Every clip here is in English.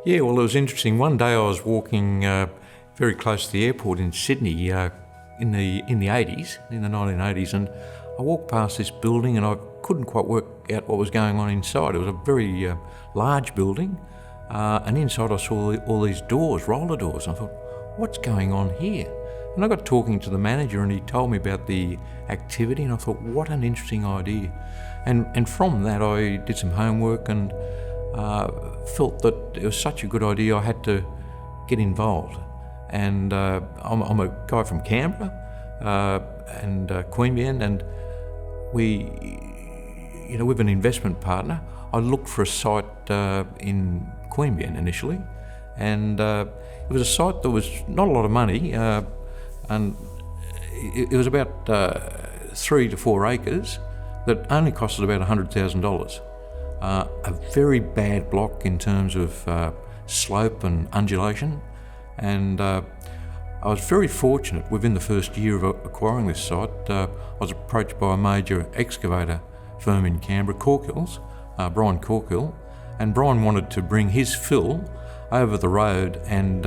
Yeah, well, it was interesting. One day I was walking very close to the airport in Sydney in the 80s, in the 1980s, and I walked past this building and I couldn't quite work out what was going on inside. It was a very large building, and inside I saw all these doors, roller doors, and I thought, what's going on here? And I got talking to the manager and he told me about the activity, and I thought, what an interesting idea. And from that I did some homework and felt that it was such a good idea I had to get involved. And I'm a guy from Canberra and Queanbeyan, and with an investment partner, I looked for a site in Queanbeyan initially, and it was a site that was not a lot of money, and it was about 3 to 4 acres that only costed about $100,000. A very bad block in terms of slope and undulation, and I was very fortunate. Within the first year of acquiring this site, I was approached by a major excavator firm in Canberra, Corkhills, Brian Corkhill, and Brian wanted to bring his fill over the road and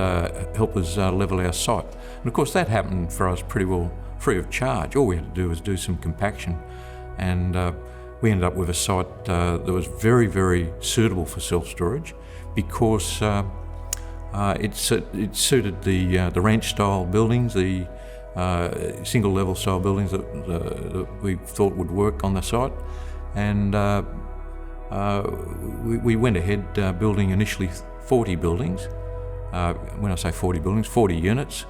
help us level our site. And of course that happened for us pretty well free of charge. All we had to do was do some compaction, and we ended up with a site that was very, very suitable for self-storage because it suited the ranch-style buildings, the single-level style buildings that we thought would work on the site. And we went ahead building initially 40 buildings. When I say 40 buildings, 40 units,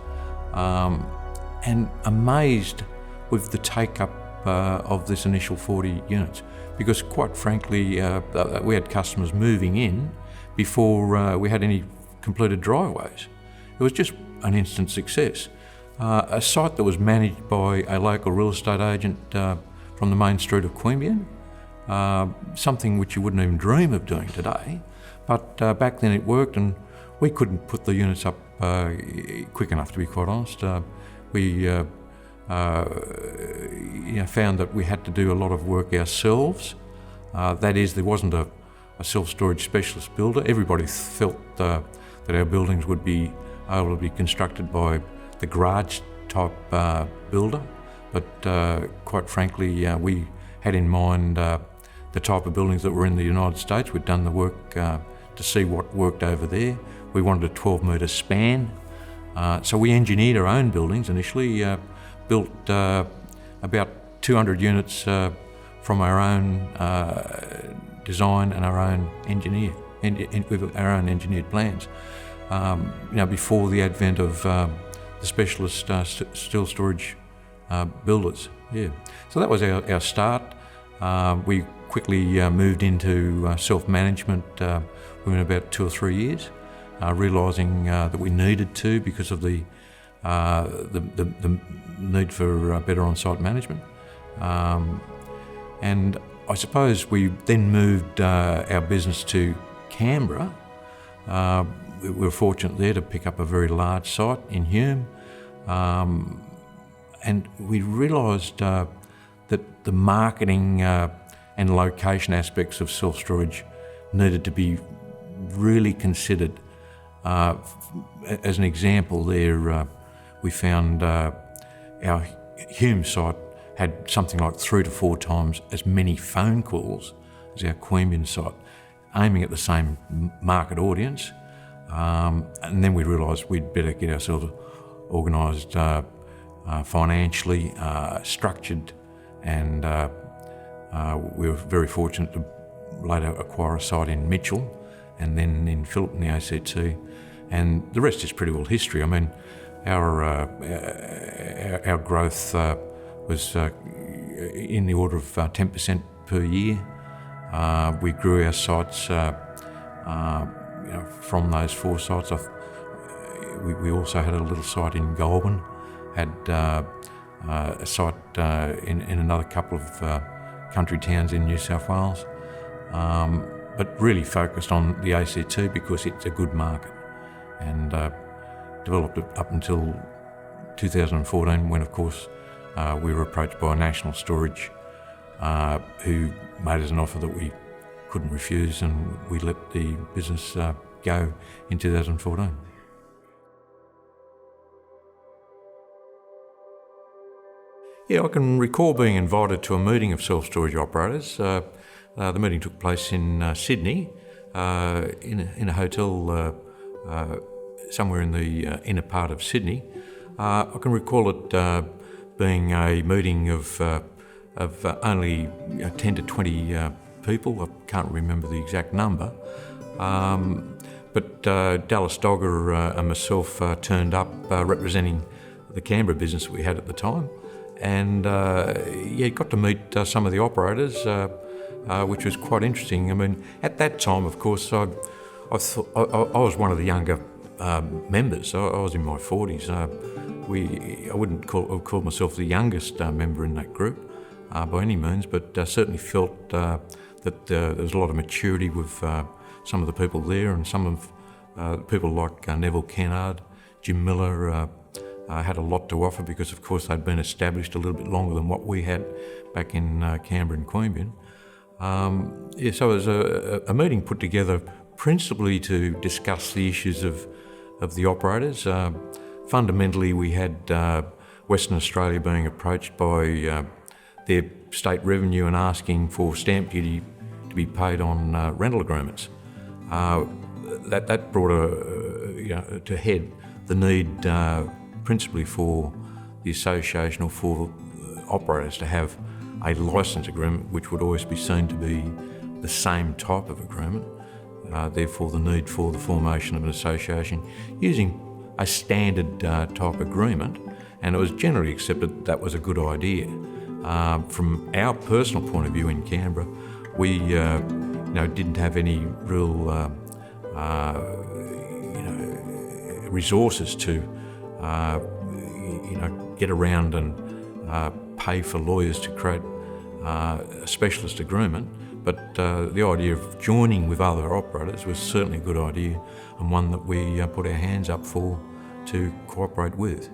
and amazed with the take-up of this initial 40 units, because quite frankly we had customers moving in before we had any completed driveways. It was just an instant success. A site that was managed by a local real estate agent from the main street of Queanbeyan, something which you wouldn't even dream of doing today, but back then it worked, and we couldn't put the units up quick enough, to be quite honest. We found that we had to do a lot of work ourselves. That is, there wasn't a self-storage specialist builder. Everybody felt that our buildings would be able to be constructed by the garage type builder, but quite frankly we had in mind the type of buildings that were in the United States. We'd done the work to see what worked over there. We wanted a 12-metre span, so we engineered our own buildings initially, built about 200 units from our own design and our own with our own engineered plans. Before the advent of the specialist steel storage builders. Yeah, so that was our start. We quickly moved into self-management within about 2 or 3 years, realising that we needed to because of the need for better on-site management. And I suppose we then moved our business to Canberra. We were fortunate there to pick up a very large site in Hume, and we realised that the marketing and location aspects of self-storage needed to be really considered. As an example there, we found our Hume site had something like 3 to 4 times as many phone calls as our Queanbeyan site, aiming at the same market audience. And then we realised we'd better get ourselves organised financially, structured, and we were very fortunate to later acquire a site in Mitchell and then in Phillip in the ACT, and the rest is pretty well history. I mean, our growth was in the order of 10% per year. We grew our sites from those 4 sites. We also had a little site in Goulburn, had a site in another couple of country towns in New South Wales, but really focused on the ACT because it's a good market, and developed it up until 2014 when, of course, we were approached by a national storage who made us an offer that we couldn't refuse, and we let the business go in 2014. Yeah, I can recall being invited to a meeting of self-storage operators. The meeting took place in Sydney, in a hotel somewhere in the inner part of Sydney. I can recall it being a meeting of only 10 to 20 people. I can't remember the exact number. But Dallas Dogger and myself turned up representing the Canberra business that we had at the time. And got to meet some of the operators, which was quite interesting. I mean, at that time, of course, I was one of the younger members. I was in my 40s. I wouldn't call myself the youngest member in that group by any means, but certainly felt that there was a lot of maturity with some of the people there, and some of people like Neville Kennard, Jim Miller, had a lot to offer because, of course, they'd been established a little bit longer than what we had back in Canberra and Queanbeyan. So it was a meeting put together principally to discuss the issues of the operators. Fundamentally, we had Western Australia being approached by their state revenue and asking for stamp duty to be paid on rental agreements. That brought to head the need principally for the association or for operators to have a licence agreement, which would always be seen to be the same type of agreement. Therefore, the need for the formation of an association using a standard type agreement, and it was generally accepted that was a good idea. From our personal point of view in Canberra, we didn't have any real resources to get around and pay for lawyers to create a specialist agreement. But the idea of joining with other operators was certainly a good idea, and one that we put our hands up for to cooperate with.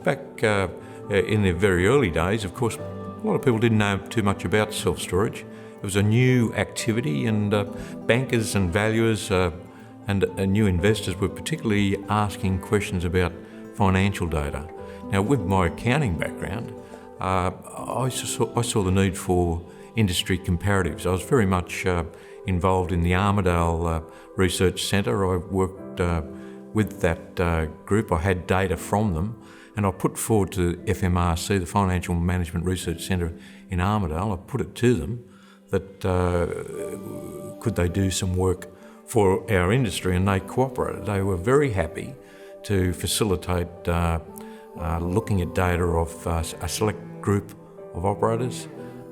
Back in the very early days, of course, a lot of people didn't know too much about self-storage. It was a new activity, and bankers and valuers and new investors were particularly asking questions about financial data. Now, with my accounting background, I saw the need for industry comparatives. I was very much involved in the Armidale Research Centre. I worked with that group. I had data from them, and I put forward to FMRC, the Financial Management Research Centre in Armidale, I put it to them that could they do some work for our industry, and they cooperated. They were very happy to facilitate looking at data of a select group of operators.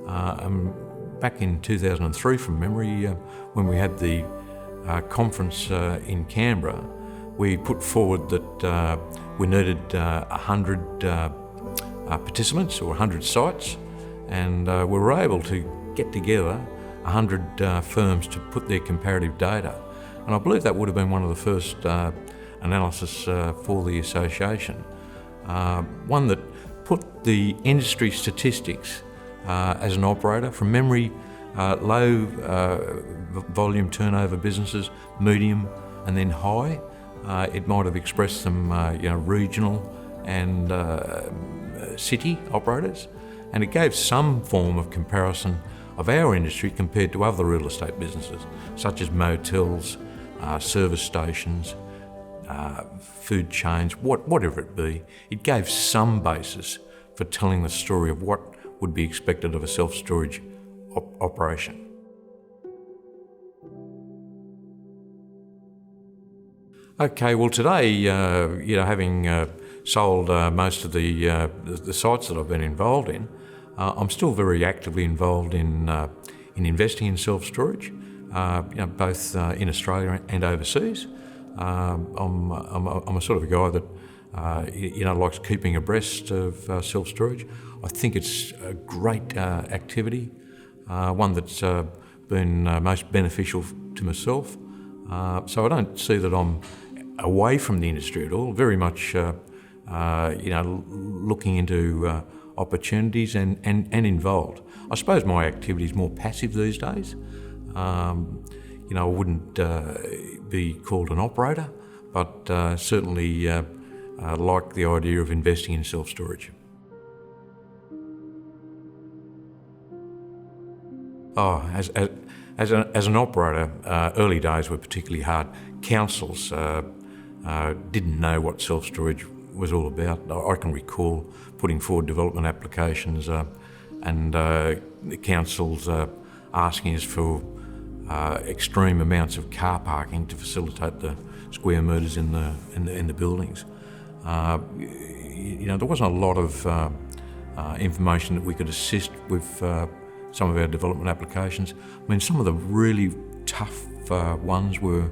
Back in 2003, from memory, when we had the conference in Canberra, we put forward that we needed 100 participants or 100 sites, and we were able to get together 100 firms to put their comparative data. And I believe that would have been one of the first analysis for the association. One that put the industry statistics as an operator, from memory, low volume turnover businesses, medium, and then high. It might have expressed some regional and city operators, and it gave some form of comparison of our industry compared to other real estate businesses, such as motels, service stations, food chains, whatever it be. It gave some basis for telling the story of what would be expected of a self-storage operation. Okay, well today, having sold most of the sites that I've been involved in, I'm still very actively involved in investing in self-storage, both in Australia and overseas. I'm a sort of a guy that likes keeping abreast of self-storage. I think it's a great activity, one that's been most beneficial to myself. So I don't see that I'm away from the industry at all. Very much, looking into opportunities and involved. I suppose my activity is more passive these days. I wouldn't be called an operator, but certainly like the idea of investing in self-storage. As an operator, early days were particularly hard. Councils didn't know what self-storage was all about. I can recall putting forward development applications and the councils asking us for extreme amounts of car parking to facilitate the square metres in the buildings. There wasn't a lot of information that we could assist with some of our development applications. I mean, some of the really tough ones were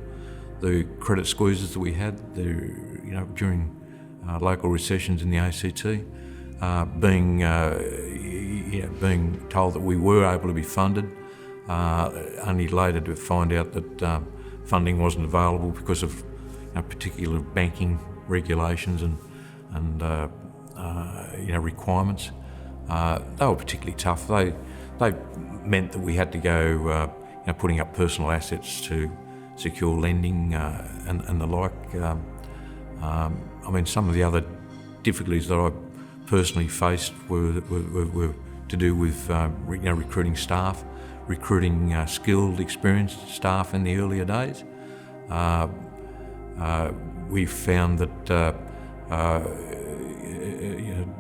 the credit squeezes that we had during local recessions in the ACT, being told that we were able to be funded, only later to find out that funding wasn't available because of particular banking regulations and requirements. They were particularly tough. They meant that we had to go putting up personal assets to secure lending and the like. Some of the other difficulties that I personally faced were to do with recruiting staff, recruiting skilled, experienced staff in the earlier days. We found that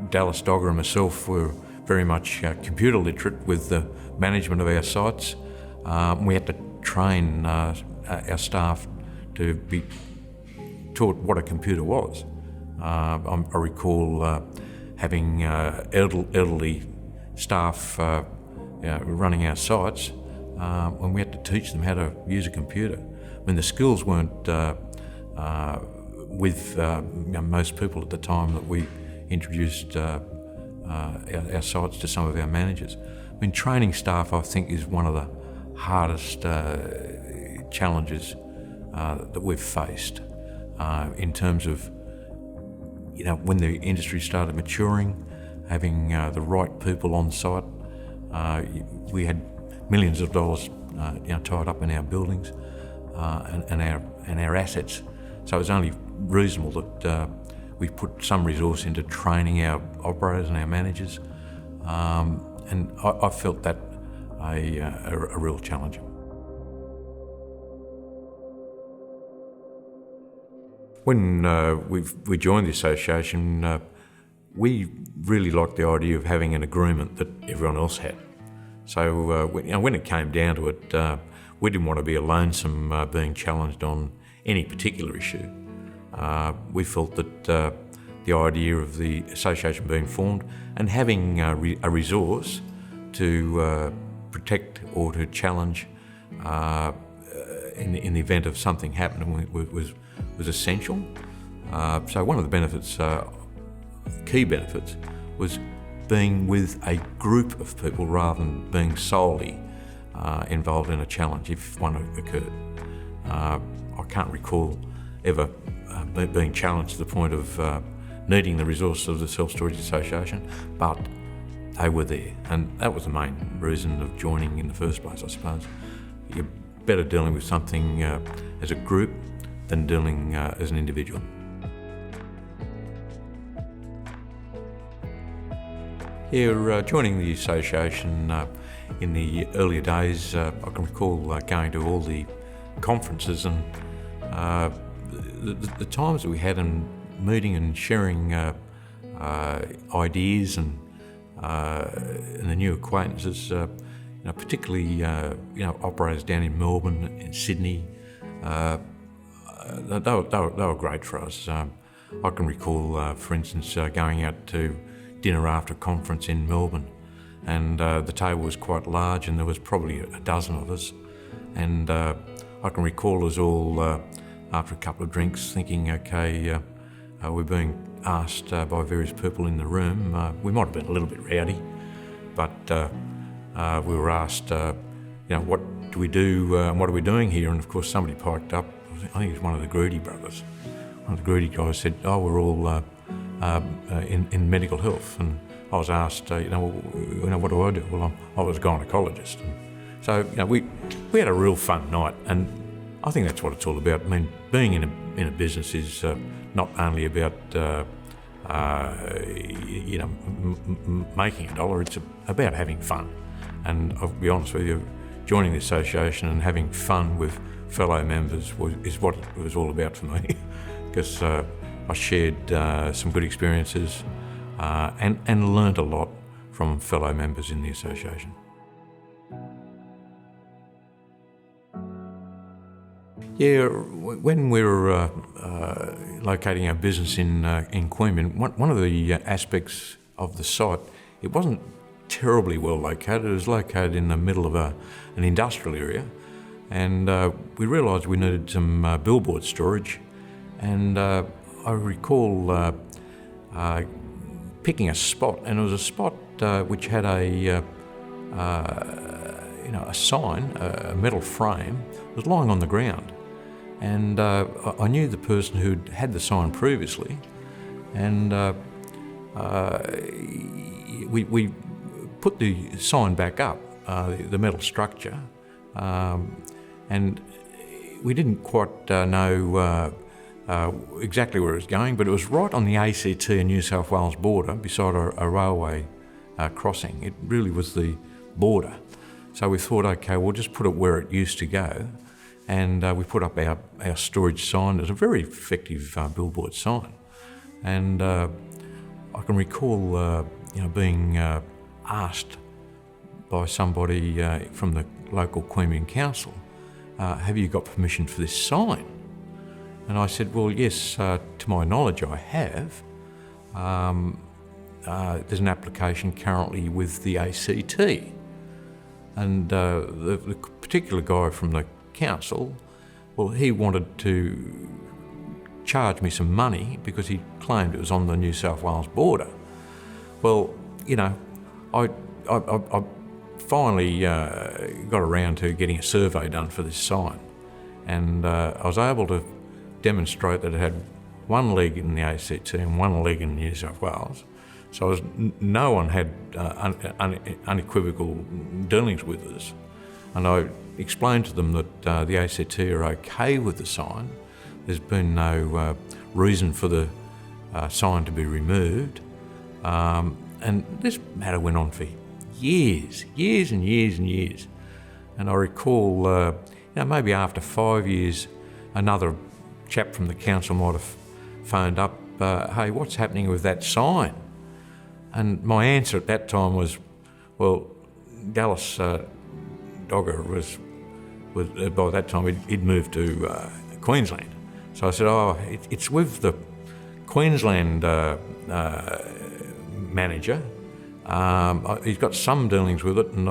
Dallas Dogger and myself were very much computer literate with the management of our sites. We had to train our staff to be taught what a computer was. I recall having elderly staff running our sites when we had to teach them how to use a computer. I mean, the skills weren't with most people at the time that we introduced our sites to some of our managers. I mean, training staff, I think, is one of the hardest challenges that we've faced in terms of, when the industry started maturing, having the right people on site. We had millions of dollars tied up in our buildings and our assets. So it was only reasonable that we put some resource into training our operators and our managers, and I felt that a real challenge. When we joined the association, we really liked the idea of having an agreement that everyone else had. So when it came down to it, we didn't want to be lonesome being challenged on any particular issue. We felt that the idea of the association being formed and having a resource to protect or to challenge in the event of something happening was essential. So one of the benefits, key benefits, was being with a group of people rather than being solely involved in a challenge if one occurred. I can't recall ever being challenged to the point of needing the resources of the Self-Storage Association, but they were there, and that was the main reason of joining in the first place, I suppose. You're better dealing with something as a group than dealing as an individual. Here, joining the association in the earlier days, I can recall going to all the conferences and the times that we had in meeting and sharing ideas and the new acquaintances, particularly operators down in Melbourne and Sydney. They were great for us. I can recall, for instance, going out to dinner after a conference in Melbourne, and the table was quite large and there was probably a dozen of us, and I can recall us all after a couple of drinks thinking, okay, we're being asked by various people in the room. We might have been a little bit rowdy, but we were asked, what do we do and what are we doing here? And of course somebody piped up, I think it was one of the Greedy brothers. One of the Greedy guys said, we're all in medical health. And I was asked, what do I do? Well, I was a gynaecologist. And so, we had a real fun night, and I think that's what it's all about. I mean, being in a business is not only about making a dollar. It's about having fun. And I'll be honest with you, joining the association and having fun with fellow members is what it was all about for me, because I shared some good experiences and learnt a lot from fellow members in the association. Yeah, when we were locating our business in Queanbeyan, one of the aspects of the site, it wasn't terribly well located. It was located in the middle of an industrial area, and we realised we needed some billboard storage. And I recall picking a spot, and it was a spot which had a sign, a metal frame, was lying on the ground. And I knew the person who'd had the sign previously, and we put the sign back up, the metal structure, and we didn't quite know exactly where it was going, but it was right on the ACT and New South Wales border, beside a railway crossing. It really was the border. So we thought, okay, we'll just put it where it used to go. And we put up our storage sign. It's a very effective billboard sign. And I can recall being asked by somebody from the local Queanbeyan Council, have you got permission for this sign? And I said, well, yes, to my knowledge I have. There's an application currently with the ACT. And the particular guy from the council, well, he wanted to charge me some money because he claimed it was on the New South Wales border. Well, I finally got around to getting a survey done for this sign, and I was able to demonstrate that it had one leg in the ACT and one leg in New South Wales. So no one had unequivocal dealings with us. And I explained to them that the ACT are okay with the sign. There's been no reason for the sign to be removed. And this matter went on for years and years. And I recall, maybe after 5 years, another chap from the council might have phoned up, hey, what's happening with that sign? And my answer at that time was, well, Dallas Dogger was by that time he'd moved to Queensland. So I said, it's with the Queensland manager. He's got some dealings with it, and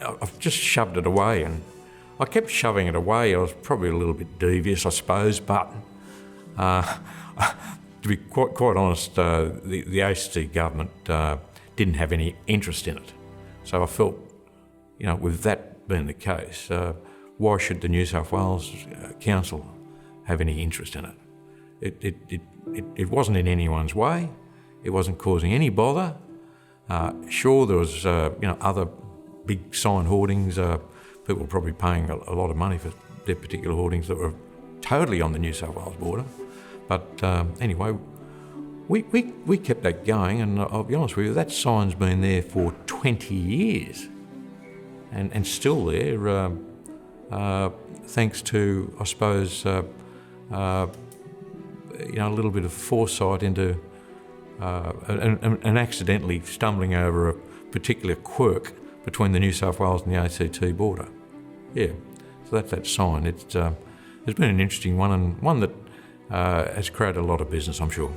I've just shoved it away. And I kept shoving it away. I was probably a little bit devious, I suppose, but to be quite honest, the ACT government didn't have any interest in it. So I felt, with that being the case, why should the New South Wales Council have any interest in it? It wasn't in anyone's way. It wasn't causing any bother. Sure, there was other big sign hoardings. People were probably paying a lot of money for their particular hoardings that were totally on the New South Wales border. But anyway, we kept that going, and I'll be honest with you, that sign's been there for 20 years. And still there, thanks to, I suppose, a little bit of foresight into and accidentally stumbling over a particular quirk between the New South Wales and the ACT border. Yeah, so that's that sign. It's been an interesting one, and one that has created a lot of business, I'm sure.